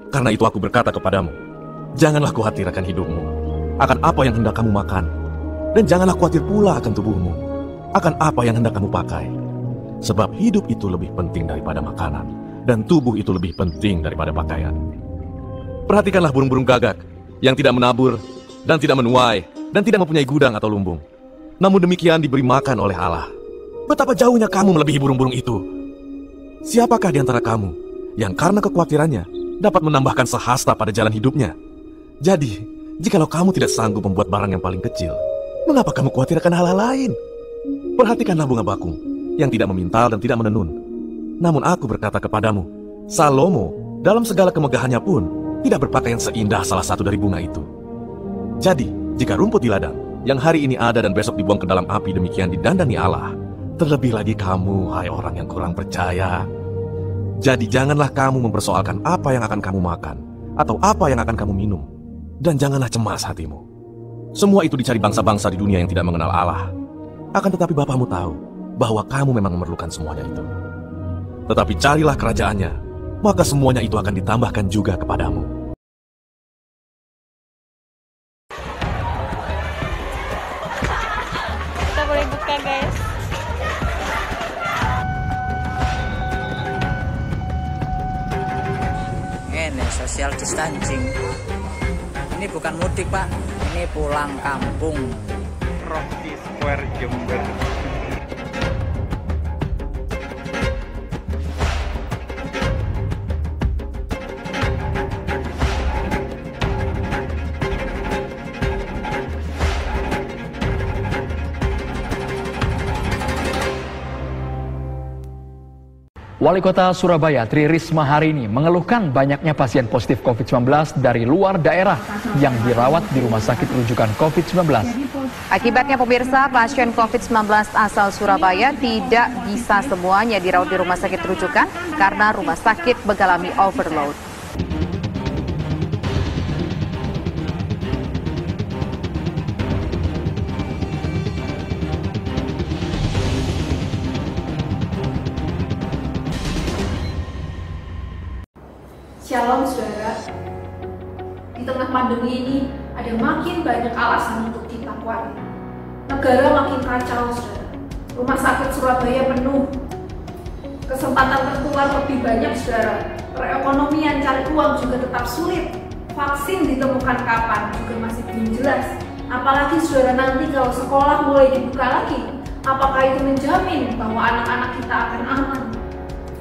Karena itu aku berkata kepadamu, janganlah khawatir akan hidupmu, akan apa yang hendak kamu makan. Dan janganlah khawatir pula akan tubuhmu, akan apa yang hendak kamu pakai. Sebab hidup itu lebih penting daripada makanan, dan tubuh itu lebih penting daripada pakaian. Perhatikanlah burung-burung gagak, yang tidak menabur, dan tidak menuai, dan tidak mempunyai gudang atau lumbung. Namun demikian diberi makan oleh Allah. Betapa jauhnya kamu melebihi burung-burung itu. Siapakah di antara kamu yang karena kekhawatirannya dapat menambahkan sehasta pada jalan hidupnya? Jadi, jikalau kamu tidak sanggup membuat barang yang paling kecil, mengapa kamu khawatir akan hal-hal lain? Perhatikanlah bunga bakung yang tidak memintal dan tidak menenun. Namun aku berkata kepadamu, Salomo dalam segala kemegahannya pun tidak berpakaian seindah salah satu dari bunga itu. Jadi, jika rumput di ladang yang hari ini ada dan besok dibuang ke dalam api demikian didandani Allah, terlebih lagi kamu, hai orang yang kurang percaya. Jadi janganlah kamu mempersoalkan apa yang akan kamu makan atau apa yang akan kamu minum. Dan janganlah cemas hatimu. Semua itu dicari bangsa-bangsa di dunia yang tidak mengenal Allah. Akan tetapi Bapamu tahu bahwa kamu memang memerlukan semuanya itu. Tetapi carilah kerajaannya, maka semuanya itu akan ditambahkan juga kepadamu. Kita boleh buka, guys. Ini social distancing. Ini bukan mudik, Pak. Ini pulang kampung. Roxy Square Jember. Wali Kota Surabaya Tri Risma hari ini mengeluhkan banyaknya pasien positif COVID-19 dari luar daerah yang dirawat di rumah sakit rujukan COVID-19. Akibatnya pemirsa, pasien COVID-19 asal Surabaya tidak bisa semuanya dirawat di rumah sakit rujukan karena rumah sakit mengalami overload. Shalom saudara, di tengah pandemi ini ada makin banyak alasan untuk kita khawatir. Negara makin kacau saudara, rumah sakit Surabaya penuh, kesempatan tertular lebih banyak saudara, perekonomian cari uang juga tetap sulit, vaksin ditemukan kapan juga masih belum jelas. Apalagi saudara nanti kalau sekolah mulai dibuka lagi, apakah itu menjamin bahwa anak-anak kita akan aman?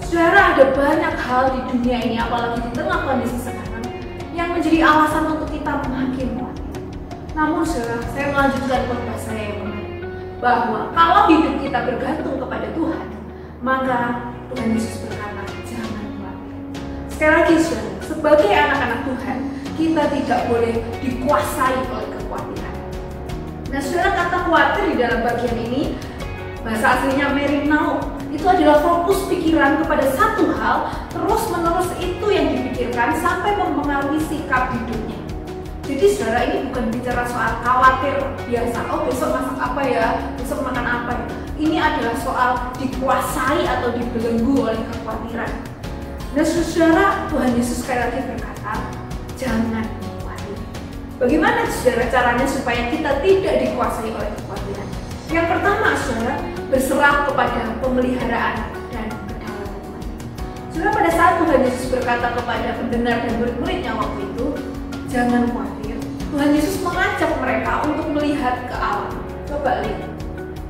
Saudara, ada banyak hal di dunia ini, apalagi di tengah kondisi sekarang, yang menjadi alasan untuk kita makin khawatir. Namun saudara, saya melanjutkan khotbah saya yang kemarin, bahwa kalau hidup kita bergantung kepada Tuhan, maka Tuhan Yesus berkata, jangan khawatir. Sekali lagi saudara, sebagai anak-anak Tuhan, kita tidak boleh dikuasai oleh kekhawatiran. Nah saudara, kata khawatir di dalam bagian ini, bahasa aslinya merinau, itu adalah fokus pikiran kepada satu hal, terus-menerus itu yang dipikirkan sampai mempengaruhi sikap hidupnya. Jadi saudara, ini bukan bicara soal khawatir biasa, oh besok masak apa ya, besok makan apa ya. Ini adalah soal dikuasai atau dibelenggu oleh kekhawatiran. Nah saudara, Tuhan Yesus sekali lagi berkata, jangan khawatir. Bagaimana saudara caranya supaya kita tidak dikuasai oleh kekhawatiran? Yang pertama saudara, berserah kepada pemeliharaan dan kedaulatan Tuhan. Saudara, pada saat Tuhan Yesus berkata kepada pendengar dan murid-muridnya waktu itu, jangan khawatir, Tuhan Yesus mengajak mereka untuk melihat ke alam. Coba lihat,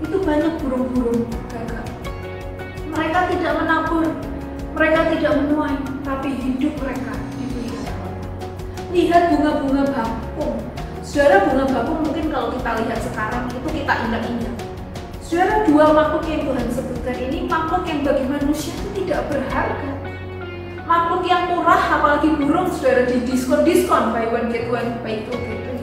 itu banyak burung-burung gagak. Mereka tidak menabur, mereka tidak menuai, tapi hidup mereka dipelihara. Lihat bunga-bunga bakung. Saudara, bunga bakung mungkin kalau kita lihat sekarang itu kita ingat-ingat. Saudara, dua makhluk yang Tuhan sebutkan ini makhluk yang bagi manusia itu tidak berharga. Makhluk yang murah, apalagi burung saudara, di diskon-diskon, buy one get one, buy two get three.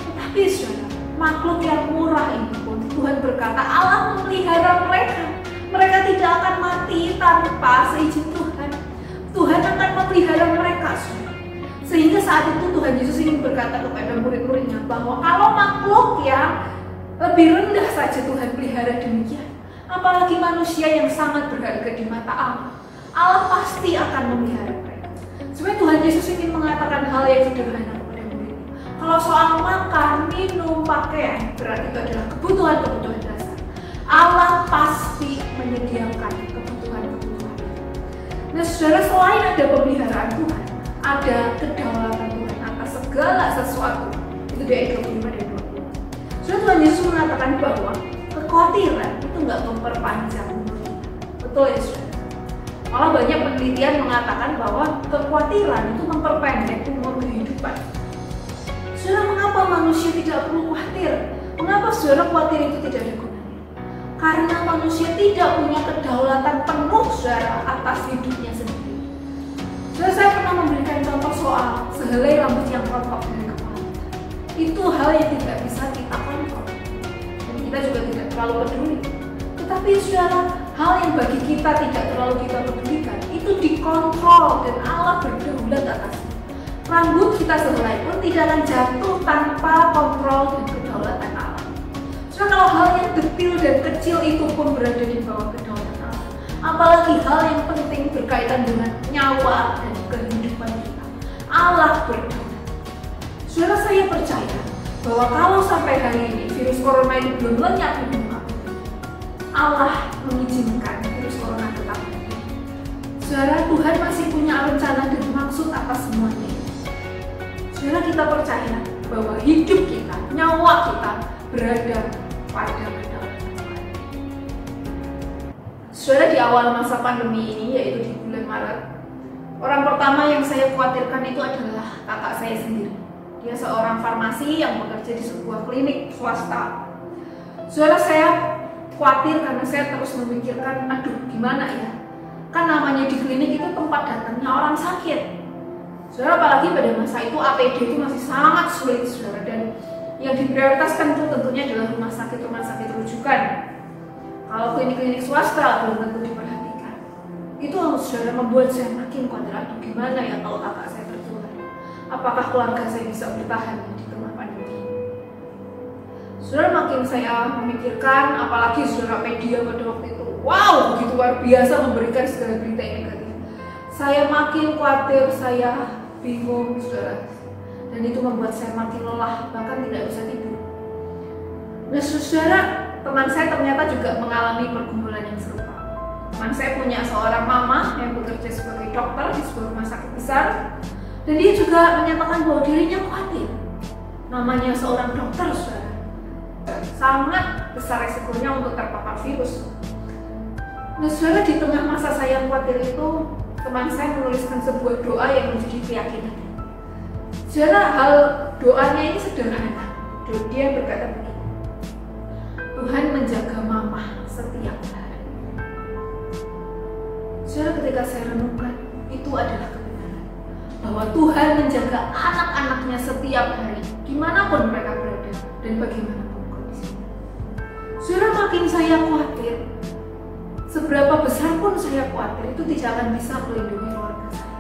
Tetapi saudara, makhluk yang murah ini pun Tuhan berkata Allah memelihara mereka. Mereka tidak akan mati tanpa seizin Tuhan. Tuhan akan memelihara mereka saudara. Sehingga saat itu Tuhan Yesus ingin berkata kepada murid-muridnya bahwa kalau makhluk yang lebih rendah saja Tuhan pelihara demikian, apalagi manusia yang sangat berharga di mata Allah, Allah pasti akan memelihara mereka. Sebenarnya Tuhan Yesus ingin mengatakan hal yang sederhana kepada murid. Kalau soal makan, minum, pakaian, berarti itu adalah kebutuhan-kebutuhan dasar. Allah pasti menyediakan kebutuhan-kebutuhan. Nah saudara, selain ada pemeliharaan Tuhan, ada kedaulatan Tuhan atas segala sesuatu. Itu di ayat 25 dan 20. Saudara, Tuhan Yesus mengatakan bahwa kekhawatiran itu nggak memperpanjang umur kita. Betul ya saudara? Malah banyak penelitian mengatakan bahwa kekhawatiran itu memperpendek umur kehidupan. Saudara, mengapa manusia tidak perlu khawatir? Mengapa saudara khawatir itu tidak ada gunanya? Karena manusia tidak punya kedaulatan penuh saudara atas hidupnya sendiri. Saudara, saya pernah memberikan contoh soal sehelai rambut yang rontok dari kepala. Itu hal yang tidak bisa kita kontrol. Dan kita juga tidak terlalu peduli. Tetapi saudara, hal yang bagi kita tidak terlalu kita pedulikan, itu dikontrol dan Allah berdaulat atasnya. Rambut kita sehelai pun tidak akan jatuh tanpa kontrol dan kedaulatan Allah. Saudara, kalau hal yang detil dan kecil itu pun berada di bawah kedaulatan Allah, apalagi hal yang penting berkaitan dengan nyawa dan kehidupan kita, Allah berdaulat. Saudara, saya percaya bahwa kalau sampai hari ini virus corona ini belum lenyap di dunia, Allah mengizinkan virus corona tetap ada. Saudara, Tuhan masih punya rencana dan maksud atas semuanya. Saudara, kita percaya bahwa hidup kita, nyawa kita berada pada kedaulatan Tuhan. Saudara, di awal masa pandemi ini, yaitu di bulan Maret, orang pertama yang saya khawatirkan itu adalah kakak saya sendiri. Dia seorang farmasi yang bekerja di sebuah klinik swasta. Saudara, saya khawatir karena saya terus memikirkan, aduh gimana ya? Kan namanya di klinik itu tempat datangnya orang sakit. Saudara, apalagi pada masa itu APD itu masih sangat sulit saudara, dan yang diprioritaskan itu tentunya adalah rumah sakit rujukan. Kalau klinik-klinik swasta belum tentu diperhatikan. Itu saudara membuat saya makin khawatir, aduh gimana ya kalau kakak saya tertular? Apakah keluarga saya bisa bertahan di tengah pandemi? Saudara, makin saya memikirkan, apalagi saudara media pada waktu itu, wow, begitu luar biasa memberikan segala berita yang negatif. Saya makin khawatir, saya bingung, saudara. Dan itu membuat saya makin lelah, bahkan tidak bisa tidur. Nah, saudara, teman saya ternyata juga mengalami pergumulan yang serupa. Teman saya punya seorang mama yang bekerja sebagai dokter di sebuah rumah sakit besar, dan dia juga menyatakan bahwa dirinya khawatir. Namanya seorang dokter, saudara, sangat besar resikonya untuk terpapar virus. Nah saudara, di tengah masa saya khawatir itu, teman saya menuliskan sebuah doa yang menjadi keyakinan. Saudara, hal doanya ini sederhana. Dia berkata begini, Tuhan menjaga mama setiap hari. Saudara, ketika saya renungkan, itu adalah kebenaran. Bahwa Tuhan menjaga anak-anaknya setiap hari, dimanapun mereka berada dan bagaimanapun kondisinya. Saudara, makin saya khawatir, seberapa besar pun saya khawatir, itu tidak akan bisa melindungi keluarga saya.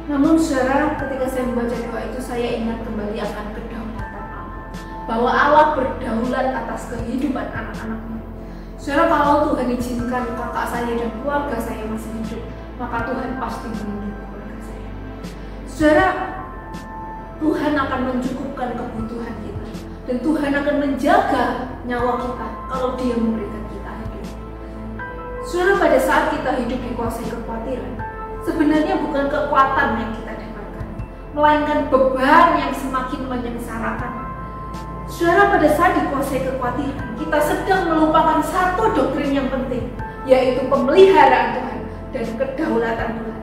Namun saudara, ketika saya membaca doa itu, saya ingat kembali akan kedaulatan Allah. Bahwa Allah berdaulat atas kehidupan anak-anaknya. Saudara, kalau Tuhan izinkan kakak saya dan keluarga saya masih hidup, maka Tuhan pasti melindungi keluarga saya. Saudara, Tuhan akan mencukupkan kebutuhan kita. Dan Tuhan akan menjaga nyawa kita kalau Dia memberikan kita hidup. Saudara, pada saat kita hidup dikuasai kekhawatiran, sebenarnya bukan kekuatan yang kita dapatkan, melainkan beban yang semakin menyengsarakan. Saudara, pada saat dikuasai kekhawatiran, kita sedang melupakan satu doktrin yang penting, yaitu pemeliharaan Tuhan dan kedaulatan Tuhan.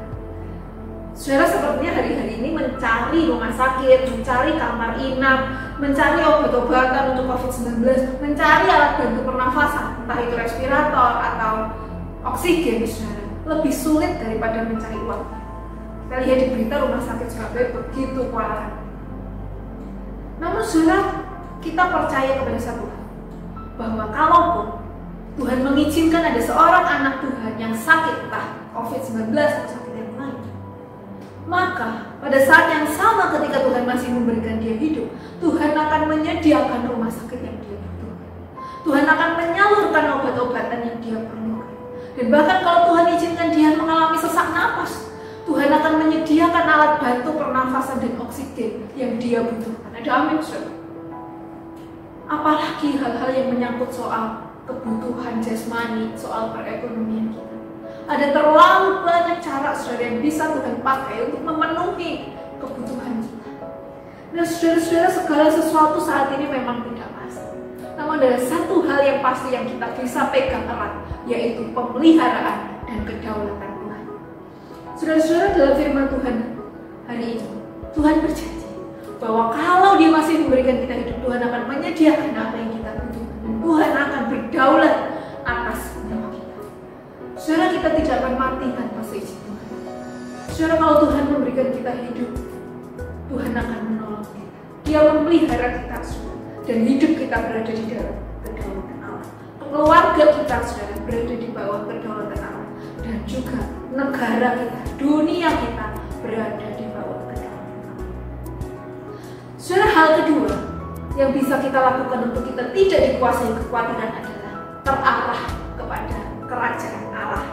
Saudara, sepertinya hari-hari ini mencari rumah sakit, mencari kamar inap, mencari obat-obatan untuk COVID-19, mencari alat bantu pernafasan, entah itu respirator atau oksigen, saudara, lebih sulit daripada mencari uang. Kita lihat di berita rumah sakit Surabaya begitu kewalahan. Namun saudara, kita percaya kepada satu hal, bahwa kalaupun Tuhan mengizinkan ada seorang anak Tuhan yang sakit, entah COVID-19 atau sakit yang lain, maka pada saat yang sama ketika Tuhan masih memberikan dia hidup, Tuhan akan menyediakan rumah sakit yang dia butuhkan. Tuhan akan menyalurkan obat-obatan yang dia perlukan. Dan bahkan kalau Tuhan izinkan dia mengalami sesak napas, Tuhan akan akan menyediakan alat bantu pernafasan dan oksigen yang dia butuhkan. Ada amin, saudara? Apalagi hal-hal yang menyangkut soal kebutuhan jasmani, soal perekonomian kita. Ada terlalu banyak cara, saudara, yang bisa Tuhan pakai untuk memenuhi kebutuhan kita. Nah, saudara-saudara, segala sesuatu saat ini memang tidak pasti. Namun ada satu hal yang pasti yang kita bisa pegang erat, yaitu pemeliharaan dan kedaulatan Tuhan. Saudara-saudara, dalam firman Tuhan hari ini, Tuhan berjanji bahwa kalau Dia masih memberikan kita hidup, Tuhan akan menyediakan apa yang kita butuhkan. Dan Tuhan akan berdaulat atas nyawa kita. Saudara, kita tidak akan mati tanpa seizin Tuhan. Saudara, kalau Tuhan memberikan kita hidup, Tuhan akan menolong kita. Dia memelihara kita, saudara, dan hidup kita berada di dalam kedaulatan Allah. Keluarga kita, saudara, berada di bawah kedaulatan Allah. Dan juga negara kita, dunia kita berada di bawah kedaulatan Allah. Saudara, hal kedua yang bisa kita lakukan untuk kita tidak dikuasai kekhawatiran adalah terarah kepada kerajaan Allah.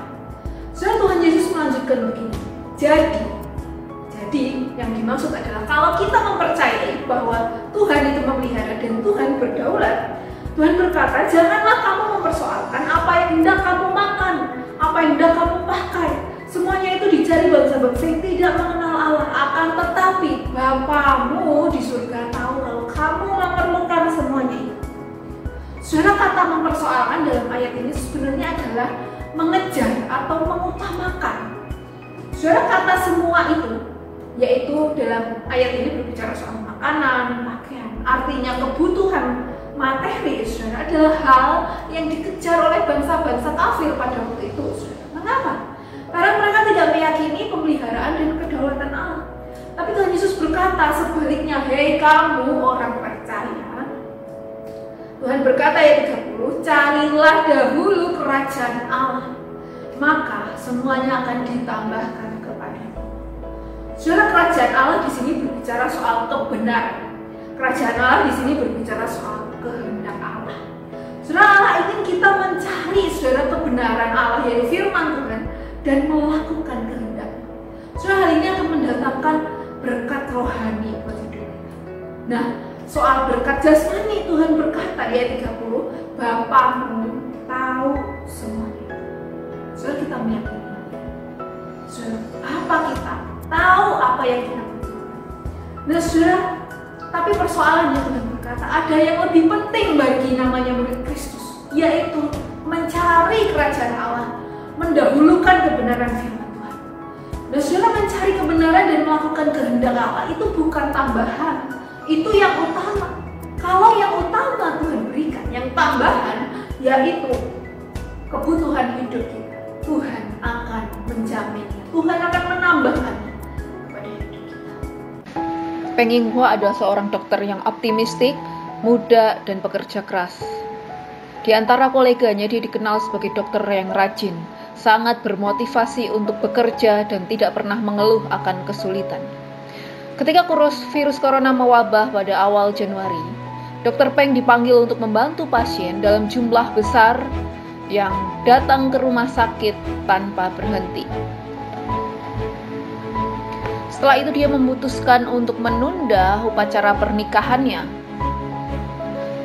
Saudara, Tuhan Yesus melanjutkan begini. Jadi yang dimaksud adalah kalau kita mempercayai bahwa Tuhan itu memelihara dan Tuhan berdaulat, Tuhan berkata, janganlah kamu mempersoalkan apa yang hendak kamu makan, apa yang hendak kamu pakai. Semuanya itu dicari bangsa-bangsa yang tidak mengenal Allah. Akan tetapi Bapamu di surga tahu kalau kamu memerlukan semuanya itu. Saudara, kata mempersoalkan dalam ayat ini sebenarnya adalah mengejar atau mengutamakan. Saudara, kata semua itu, yaitu dalam ayat ini berbicara soal makanan, pakaian. Artinya kebutuhan materi, saudara, adalah hal yang dikejar oleh bangsa-bangsa kafir pada waktu itu, saudara. Mengapa? Karena mereka tidak meyakini pemeliharaan dan kedaulatan Allah. Tapi Tuhan Yesus berkata sebaliknya, hei kamu orang percaya. Tuhan berkata ayat 30, carilah dahulu kerajaan Allah, maka semuanya akan ditambahkan kepadamu. Saudara, kerajaan Allah di sini berbicara soal kebenaran. Kerajaan Allah di sini berbicara soal kehendak Allah. Saudara, Allah ingin kita mencari, saudara, kebenaran Allah, yaitu firman Tuhan, dan melakukan kehendaknya. Saudara, hal ini akan mendatangkan berkat rohani buat hidup kita. Nah, soal berkat jasmani, Tuhan berkata di ayat 30, Bapamu tahu semuanya. Saudara, kita meyakini. Saudara, apa kita tahu apa yang kita butuhkan? Nah, saudara, tapi persoalannya Tuhan berkata ada yang lebih penting bagi namanya murid Kristus, yaitu mencari kerajaan Allah, mendahulukan kebenaran firman Tuhan. Dan saudara, mencari kebenaran dan melakukan kehendak Allah itu bukan tambahan, itu yang utama. Kalau yang utama Tuhan berikan, yang tambahan yaitu kebutuhan hidup kita, Tuhan akan menjaminnya, Tuhan akan menambahkannya kepada hidup kita. Peng Ying Hua adalah seorang dokter yang optimistik, muda, dan pekerja keras. Di antara koleganya, dia dikenal sebagai dokter yang rajin, sangat bermotivasi untuk bekerja dan tidak pernah mengeluh akan kesulitan. Ketika virus corona mewabah pada awal Januari, Dr. Peng dipanggil untuk membantu pasien dalam jumlah besar yang datang ke rumah sakit tanpa berhenti. Setelah itu dia memutuskan untuk menunda upacara pernikahannya.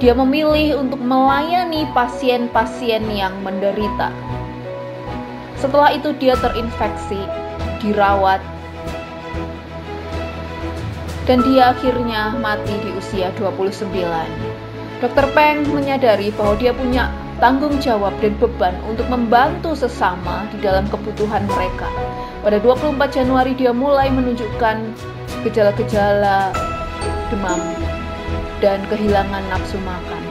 Dia memilih untuk melayani pasien-pasien yang menderita. Setelah itu dia terinfeksi, dirawat, dan dia akhirnya mati di usia 29. Dr. Peng menyadari bahwa dia punya tanggung jawab dan beban untuk membantu sesama di dalam kebutuhan mereka. Pada 24 Januari dia mulai menunjukkan gejala-gejala demam dan kehilangan nafsu makan.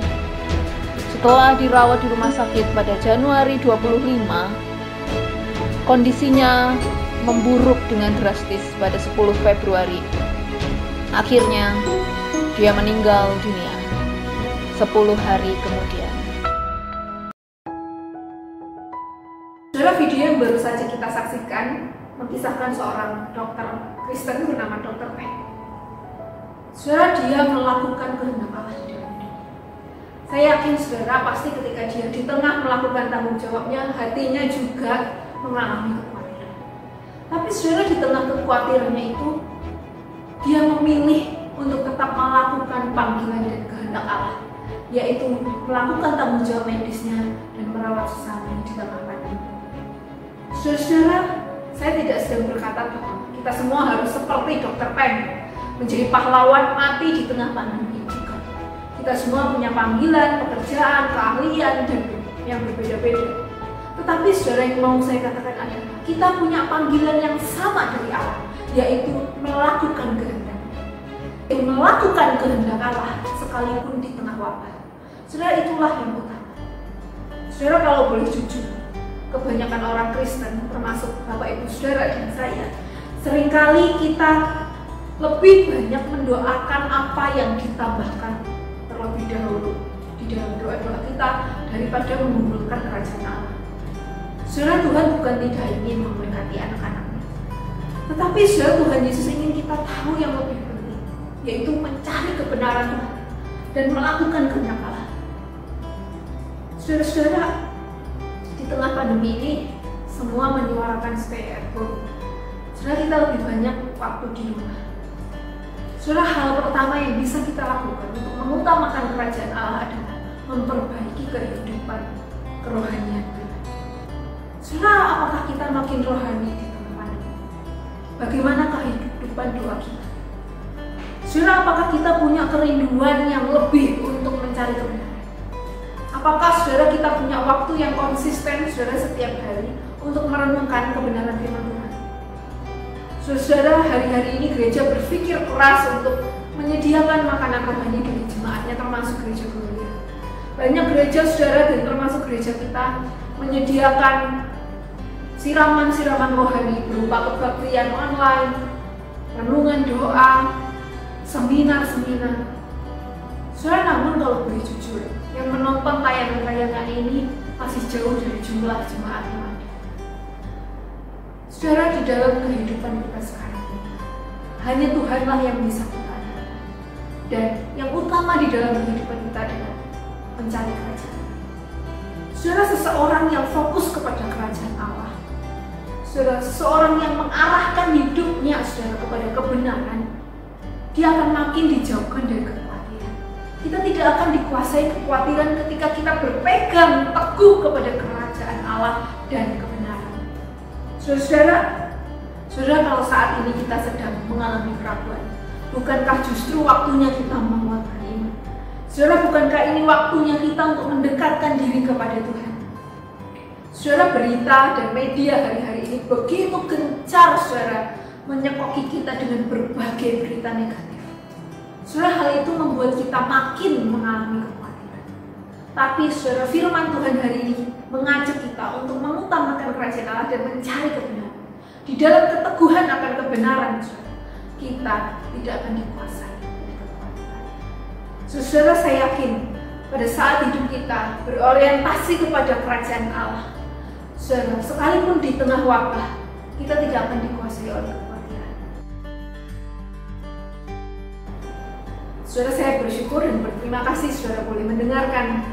Setelah dirawat di rumah sakit pada Januari 25, kondisinya memburuk dengan drastis pada 10 Februari. Akhirnya, dia meninggal dunia 10 hari kemudian. Saudara, video yang baru saja kita saksikan mengisahkan seorang dokter Kristen bernama Dr. Peng. Saudara, dia melakukan kehendak Allah di dalam dunia. Saya yakin saudara pasti ketika dia di tengah melakukan tanggung jawabnya, hatinya juga mengalami kekhawatiran. Tapi saudara, di tengah kekhawatirannya itu, dia memilih untuk tetap melakukan panggilan dan kehendak Allah, yaitu melakukan tanggung jawab medisnya dan merawat sesamanya di tengah pandemi. Saudara-saudara, saya tidak sedang berkata bahwa kita semua harus seperti Dr. Peng, menjadi pahlawan mati di tengah pandemi juga. Kita semua punya panggilan, pekerjaan, keahlian, dan yang berbeda-beda. Tetapi saudara, yang mau saya katakan adalah kita punya panggilan yang sama dari Allah, yaitu melakukan kehendak. Melakukan kehendak Allah sekalipun di tengah wabah. Saudara, itulah yang utama. Saudara, kalau boleh jujur, kebanyakan orang Kristen, termasuk Bapak Ibu Saudara dan saya, seringkali kita lebih banyak mendoakan apa yang ditambahkan terlebih dahulu di dalam doa-doa kita daripada mengumpulkan kerajaan Allah. Saudara, Tuhan bukan tidak ingin memberkati anak-anaknya, tetapi saudara, Tuhan Yesus ingin kita tahu yang lebih penting, yaitu mencari kebenaran Tuhan dan melakukan kehendak Allah. Saudara-saudara, di tengah pandemi ini semua menyuarakan stay at home. Saudara, kita lebih banyak waktu di rumah. Saudara, hal pertama yang bisa kita lakukan untuk mengutamakan kerajaan Allah adalah memperbaiki kehidupan kerohanian kita. Saudara, apakah kita makin rohani di tengah pandemi? Bagaimana kehidupan doa kita? Saudara, apakah kita punya kerinduan yang lebih untuk mencari kebenaran? Apakah saudara kita punya waktu yang konsisten saudara setiap hari untuk merenungkan kebenaran firman Tuhan? Saudara, hari-hari ini gereja berpikir keras untuk menyediakan makanan rohani bagi jemaatnya, termasuk gereja Gloria. Banyak gereja saudara dan termasuk gereja kita menyediakan siraman-siraman rohani berupa kebaktian online, renungan doa, seminar-seminar. Saudara, namun kalau boleh jujur, yang menonton tayangan-tayangan ini masih jauh dari jumlah jemaat yang ada. Saudara, di dalam kehidupan kita sekarang ini, hanya Tuhanlah yang bisa kita andalkan. Dan yang utama di dalam kehidupan kita adalah mencari kerajaan. Saudara, seseorang yang fokus kepada kerajaan Allah, saudara, seseorang yang mengarahkan hidupnya saudara kepada kebenaran, dia akan makin dijauhkan dari kekhawatiran. Kita tidak akan dikuasai kekhawatiran ketika kita berpegang teguh kepada kerajaan Allah dan kebenaran. Saudara, kalau saat ini kita sedang mengalami keraguan, bukankah justru waktunya kita menguatkan iman? Saudara, bukankah ini waktunya kita untuk mendekatkan diri kepada Tuhan? Saudara, berita dan media hari-hari ini begitu gencar saudara menyekoki kita dengan berbagai berita negatif. Saudara, hal itu membuat kita makin mengalami kekhawatiran. Tapi saudara, firman Tuhan hari ini mengajak kita untuk mengutamakan kerajaan Allah dan mencari kebenaran. Di dalam keteguhan akan kebenaran, saudara, kita tidak akan dikuasai oleh kekhawatiran. Saudara, saya yakin pada saat hidup kita berorientasi kepada kerajaan Allah, saudara, sekalipun di tengah wabah, kita tidak akan dikuasai oleh kekhawatiran. Saudara, saya bersyukur dan berterima kasih saudara boleh mendengarkan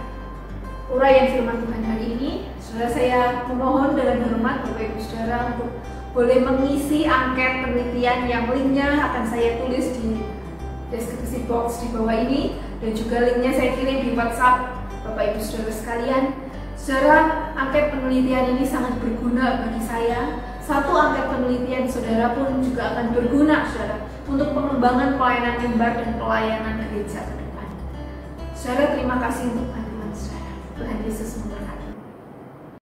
uraian firman Tuhan hari ini. Saudara, saya memohon dengan hormat Bapak Ibu Saudara untuk boleh mengisi angket penelitian yang linknya akan saya tulis di deskripsi box di bawah ini, dan juga linknya saya kirim di WhatsApp Bapak Ibu Saudara sekalian. Saudara, angket penelitian ini sangat berguna bagi saya. Satu angket penelitian saudara pun juga akan berguna saudara untuk pengembangan pelayanan mimbar dan pelayanan gereja ke depan. Saudara, terima kasih untuk bantuan saudara. Tuhan Yesus memberkati.